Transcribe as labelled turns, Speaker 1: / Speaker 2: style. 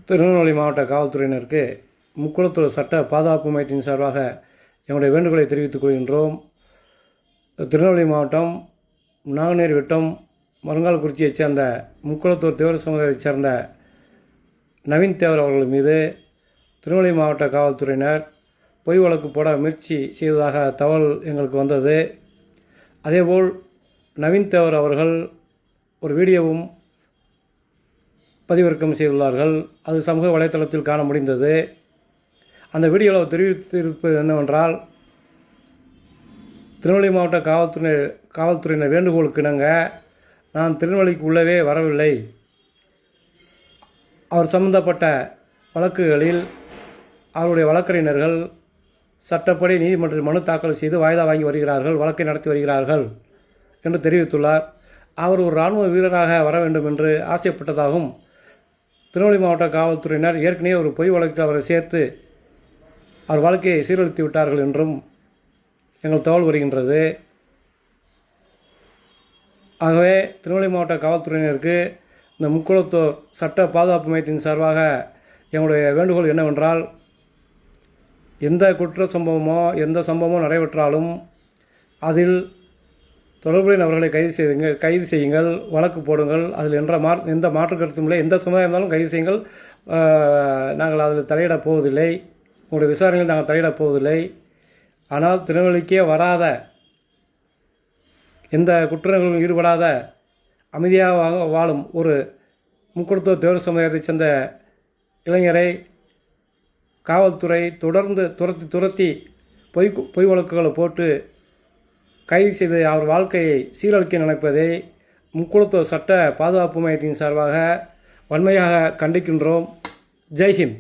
Speaker 1: திருநெல்வேலி மாவட்ட காவல்துறையினருக்கு முக்குளத்தூர் சட்ட பாதுகாப்பு மையத்தின் சார்பாக எங்களுடைய வேண்டுகோளை தெரிவித்துக் கொள்கின்றோம். திருநெல்வேலி மாவட்டம் நாங்குநேரி வட்டம் மருங்கால்குறிச்சியைச் சேர்ந்த முக்குளத்தூர் தேவர் சமுதாயத்தைச் சேர்ந்த நவீன் தேவர் அவர்கள் மீது திருநெல்வேலி மாவட்ட காவல்துறையினர் பொய் வழக்கு போட முயற்சி செய்ததாக தகவல் எங்களுக்கு வந்தது. அதேபோல் நவீன் தேவர் அவர்கள் ஒரு வீடியோவும் பதிவிறக்கம் செய்துள்ளார்கள். அது சமூக வலைத்தளத்தில் காண முடிந்தது. அந்த வீடியோவில் தெரிவித்திருப்பது என்னவென்றால், திருநெல்வேலி மாவட்ட காவல்துறையினர் வேண்டுகோளுக்கு இணங்க நான் திருநெல்வேலிக்கு உள்ளவே வரவில்லை. அவர் சம்பந்தப்பட்ட வழக்குகளில் அவருடைய வழக்கறிஞர்கள் சட்டப்படி நீதிமன்றத்தில் மனு தாக்கல் செய்து வாய்தா வாங்கி வருகிறார்கள், வழக்கை நடத்தி வருகிறார்கள் என்று தெரிவித்துள்ளார். அவர் ஒரு இராணுவ வீரராக வர வேண்டும் என்று ஆசைப்பட்டதாகவும், திருநெல்வேலி மாவட்ட காவல்துறையினர் ஏற்கனவே ஒரு பொய் வழக்கில் அவரை சேர்த்து அவர் வாழ்க்கையை சீரழித்து விட்டார்கள் என்றும் எங்கள் தகவல் வருகின்றது. ஆகவே திருநெல்வேலி மாவட்ட காவல்துறையினருக்கு இந்த முக்குளத்தூர் சட்ட பாதுகாப்பு மையத்தின் சார்பாக எங்களுடைய வேண்டுகோள் என்னவென்றால், எந்த குற்ற சம்பவமோ எந்த சம்பவமோ நடைபெற்றாலும் அதில் தொடர்புடைய நபர்களை கைது செய்யுங்கள், வழக்கு போடுங்கள். அதில் எந்த மாற்று கருத்தும் இல்லை. எந்த சமுதாயம் இருந்தாலும் கைது செய்யுங்கள். நாங்கள் அதில் தலையிடப் போவதில்லை. உங்களுடைய விசாரணையில் நாங்கள் தலையிடப் போவதில்லை. ஆனால் திருநெல்வேலிக்கே வராத, எந்த குற்றங்களிலும் ஈடுபடாத அமைதியாக வாழும் ஒரு முக்குளத்தூர் தேவர் சமுதாயத்தைச் சேர்ந்த இளைஞரை காவல்துறை தொடர்ந்து துரத்தி பொய் வழக்குகளை போட்டு கைது செய்து அவர் வாழ்க்கையை சீரழிக்க நினைப்பதை முக்குளத்தூர் சட்ட பாதுகாப்பு மையத்தின் சார்பாக வன்மையாக கண்டிக்கின்றோம். ஜெய்ஹிந்த்.